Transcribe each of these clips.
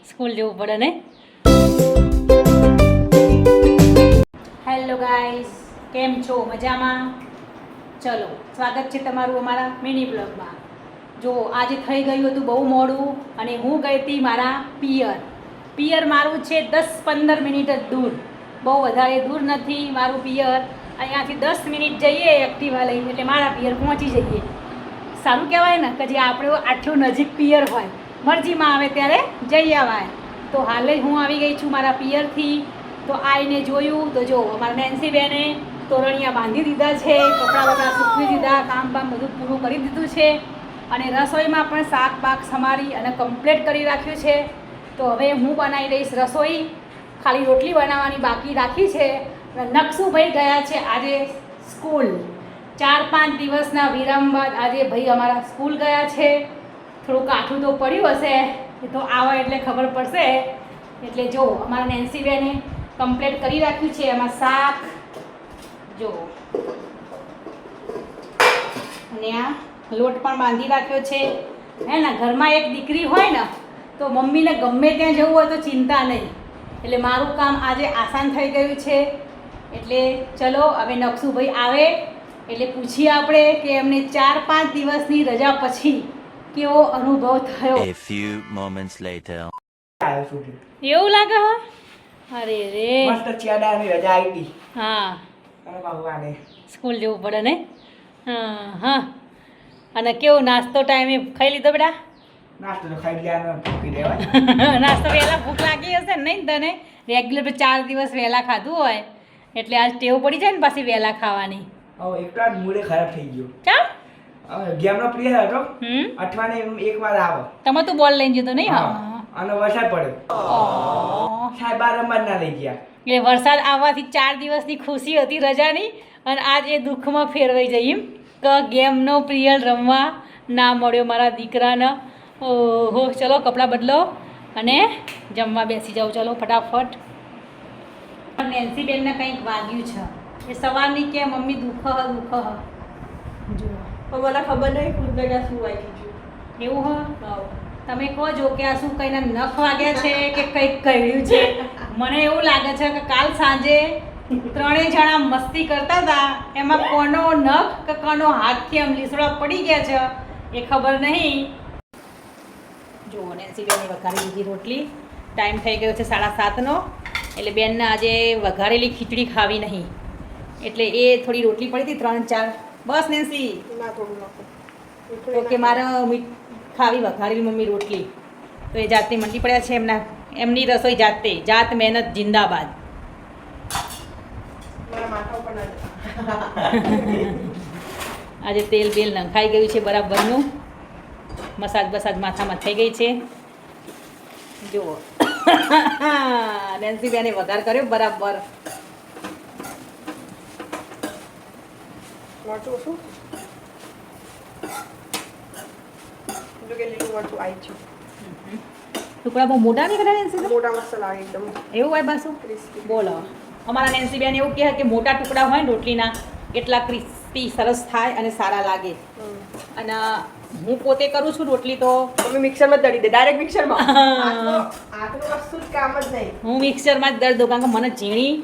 School જવું પડે ને. હેલો ગાઈસ, કેમ છો? મજામાં? ચલો, સ્વાગત છે તમારું અમારા મિની બ્લોગમાં. જો આજે થઈ ગયું હતું બહુ મોડું અને હું ગઈ હતી મારા પિયર મારું છે 10-15 મિનિટ જ દૂર, બહુ વધારે દૂર નથી મારું પિયર. અહીંયાથી 10 મિનિટ જઈએ એક્ટિવા લઈને એટલે મારા પિયર પહોંચી જઈએ. સારું કહેવાય ને કે જે આપણે આટલું નજીક પિયર હોય, મરજીમાં આવે ત્યારે જઈ આવાય. તો હાલે જ હું આવી ગઈ છું મારા પિયરથી. તો આવીને જોયું તો જો અમારા નેન્સી બેને તોરણિયા બાંધી દીધા છે, કપડાં બપડા સૂકવી દીધા, કામ બામ બધું પૂરું કરી દીધું છે અને રસોઈમાં પણ શાક બાક સમારી અને કમ્પ્લીટ કરી રાખ્યું છે. તો હવે હું બનાવી દઈશ રસોઈ, ખાલી રોટલી બનાવવાની બાકી રાખી છે. નકશુભાઈ ગયા છે આજે સ્કૂલ, 4-5 દિવસના વિરામ બાદ આજે ભાઈ અમારા સ્કૂલ ગયા છે. થોડું કાઠું તો પડ્યું હશે, એ તો આવે એટલે ખબર પડશે. એટલે જો અમારા નેન્સી બેને કમ્પ્લીટ કરી રાખ્યું છે. એમાં શાક જો અને આ લોટ પણ બાંધી રાખ્યો છે. હે ને, ઘરમાં એક દીકરી હોય ને તો મમ્મીને ગમે ત્યાં જવું હોય તો ચિંતા નહીં. એટલે મારું કામ આજે આસાન થઈ ગયું છે. એટલે ચલો હવે નકશુભાઈ આવે એટલે પૂછીએ આપણે કે એમને 4-5 દિવસની રજા પછી કેવો અનુભવ થયો. A few moments later. એવું લાગે હા? અરે રે મસ્ત ચેડાની રજા આવી હતી. હા, અરે ભગવાને સ્કૂલ જવું પડે ને. હા હા. અને કેવું નાસ્તો ટાઈમે ખાઈ લીધો બેટા? નાસ્તો તો ખાઈ લેવાનો, ભૂખી રહેવાય. નાસ્તો વહેલા ભૂખ લાગી હશે ને નહીં તને? રેગ્યુલર 4 દિવસ વહેલા ખાધું હોય એટલે આજ ટેવ પડી જાય ને પાછી વહેલા ખાવાની. હવે એકલા જ મૂડે ખરાબ થઈ ગયો. ચાલ હવે ગેમનો પ્લેયર હતો, અઠવાડિયે એક વાર આવે. તમે તું બોલ લઈને જતો નહીં? હા. અને વરસાદ પડ્યો, સાહેબ બાર રમવા ના લઈ ગયા. એટલે વરસાદ આવવાથી 4 દિવસની ખુશી હતી રજાની અને આજ એ દુઃખમાં ફેરવાઈ જઈ એમ કે ગેમનો પિરિયડ રમવા ના મળ્યો મારા દીકરાને. ઓહો, ચલો કપડાં બદલો અને જમવા બેસી જાઓ. ચલો ફટાફટ. નેન્સી બેનને કંઈક વાગ્યું છે, એ સવારની કે મમ્મી દુઃખ જો મને ખબર નહીં ખુદને ક્યાં શું વાગી ગયું. એવું હા? તમે કહો જો કે આ શું કઈને નખ વાગ્યા છે કે કંઈક કર્યું છે. મને એવું લાગે છે કે કાલ સાંજે 3 જણા મસ્તી કરતા હતા, એમાં કોનો નખ કે કોનો હાથથી આમ લીસડા પડી ગયા છે એ ખબર નહીં. જો નેન્સી બેને વઘારી દીધી રોટલી. ટાઈમ થઈ ગયો છે 7:30નો, એટલે બેનને આજે વઘારેલી ખીચડી ખાવી નહીં એટલે એ થોડી રોટલી પડી હતી 3-4. બસ નેન્સી ના થોડું નાખો. તો કે મારે ખાવી વઘારેલી મમ્મી રોટલી. તો એ જાતે મંડી પડ્યા છે એમની રસોઈ જાતે, જાત મહેનત જિંદાબાદ. મારા માથા ઉપર ના આજે તેલ બેલ નખાઈ ગયું છે બરાબરનું, મસાજ બસાજ માથામાં થઈ ગઈ છે. જુઓ નેન્સી બેને વઘાર કર્યો બરાબર. મરચું શું જો કે લીલું મરચું આવી છે. ટુકડા બહુ મોટા નહીં કર્યા નેન્સી? મોટા મસ્ત લાગે એકદમ એવું હોય બાસુ? બોલો, અમારા નેન્સી બેન એવું કહે કે મોટા ટુકડા હોય ને રોટલીના એટલા ક્રિસ્પી સરસ થાય અને સારા લાગે. અને હું પોતે કરું છું રોટલી તો તમે મિક્સરમાં જ દળી દે, ડાયરેક્ટ મિક્સરમાં. આટલું વસ્તુ જ કામ જ નહીં. હું મિક્સરમાં જ દળી દઉં કારણ કે મને ઝીણી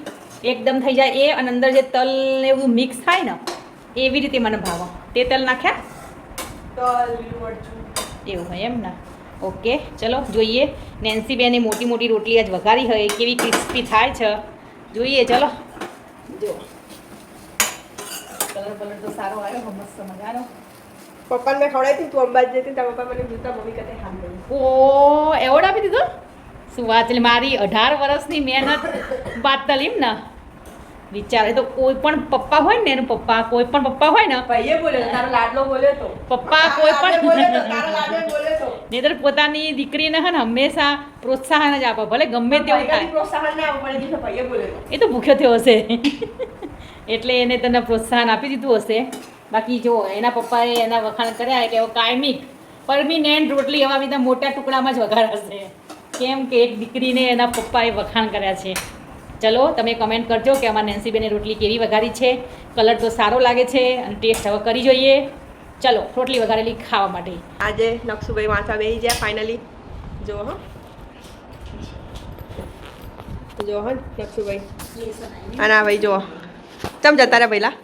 એકદમ થઈ જાય એ, અને અંદર જે તલ ને એવું મિક્સ થાય ને એવી રીતે મને ભાવે. તે તલ નાખ્યા તો લીલું મરચું એવું હોય એમ ને? ઓકે, ચલો જોઈએ નેન્સી બેને મોટી મોટી રોટલી આજ વઘારી હોય કેવી ક્રિસ્પી થાય છે. જોઈએ ચલો. જો કલર તો સારો આવ્યો, મસ્ત મજાનો. પપ્પાને મેં ખવડાવી હતી, તું અંબાજી જતી તારા પપ્પા મને જોતા મમ્મી કહેતા ખામ નહીં. ઓ એવોર્ડ આપી દીધો? શું વાત! એટલે મારી 18 વર્ષની મહેનત બાદ તલીમ ને વિચાર. એ તો કોઈ પણ પપ્પા હોય ને, એનું પપ્પા કોઈ પણ પપ્પા હોય ને, ભાઈએ બોલ્યો તારો લાડલો બોલ્યો તો, પપ્પા કોઈ પણ તારો લાડલો બોલ્યો તો. નહીંતર પોતાની દીકરીને હે ને હંમેશા પ્રોત્સાહન જ આપે, ભલે ગમે તેવું થાય. પ્રોત્સાહન ના આપવું પડે, ભાઈએ બોલ્યો એ તો ભૂખ્યો થયો હશે એટલે એને તને પ્રોત્સાહન આપી દીધું હશે. બાકી જો એના પપ્પાએ એના વખાણ કર્યા એટલે કાયમિક પરમિનેન્ટ રોટલી એવા બધા મોટા ટુકડામાં જ વઘારાશે. કેમ કે એક દીકરીને એના પપ્પાએ વખાણ કર્યા છે. ચલો તમે કમેન્ટ કરજો કે અમારા નેન્સીબેને રોટલી કેવી વઘારી છે. કલર તો સારો લાગે છે અને ટેસ્ટ હવે કરી જોઈએ. ચલો રોટલી વઘારેલી ખાવા માટે. આજે નકશુભાઈ વાંચવા બેસી ગયા ફાઇનલી. જો હો નકશુભાઈ અને આ ભાઈ જુઓ ચમ જતા રહ્યા પહેલા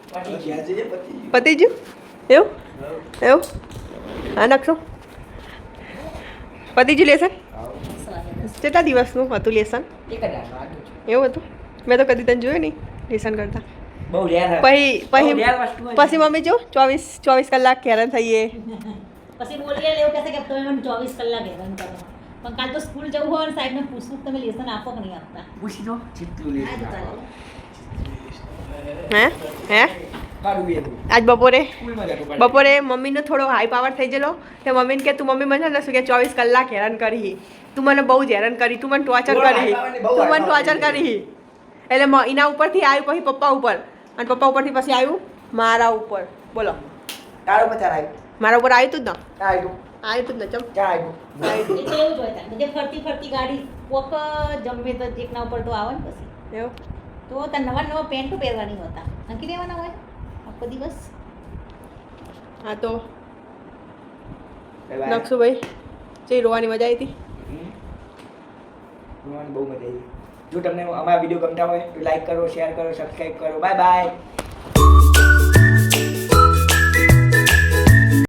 પતી ગયું એવું એવું હા નકશો પતી ગયું લેસન કેટલા દિવસનું હતું લેસન એવું હતું મેં તો કદી તને જોયું નહીં લેસન કરતા બહુ રેર પછી મમ્મી જો 24 કલાક હેરાન થઈએ પછી બોલીએ એવું કહેશે કે તમે મને 24 કલાક હેરાન કરો પણ કાલ તો સ્કૂલ જવું હોય અને સાહેબને પૂછવું તમે લેસન આપો કે નહીં આપતા. પૂછી દો જેટલું લે હે કાઢું એ આજ બપોરે સ્કૂલમાં જતો બપોરે મમ્મીનો થોડો હાઈ પાવર થઈ ગયેલો તો મમ્મીને કે તું મમ્મી મને ને શું કે 24 કલાક હેરાન કરી તું મને બહુ જ હેરાન કરી તું મને ટોર્ચર કરી એટલે એના ઉપરથી આવ્યું પછી પપ્પા ઉપર અને પપ્પા ઉપરથી પછી આવ્યું મારા ઉપર બોલો તારો પચાર આવ્યું મારા ઉપર આવ્યું તું જ આવ્યું ને આવ્યું તું જ ને ચમ ક્યાં આવ્યું એટલે એવું જ હોય તાર બધે ફરતી ગાડી કોક જમે તો એકના ઉપર તો આવે ને પછી એવું તો તાર નવા પેન્ટ પહેરવાની હોતા નક્કી દેવાના હોય આખો દિવસ. હા તો નકશુભાઈ જે રોવાની મજા આવી હતી બહુ મજા આવી. જો તમને અમારા વિડીયો ગમતા હોય તો લાઈક કરો, શેર કરો, સબસ્ક્રાઈબ કરો. Bye bye.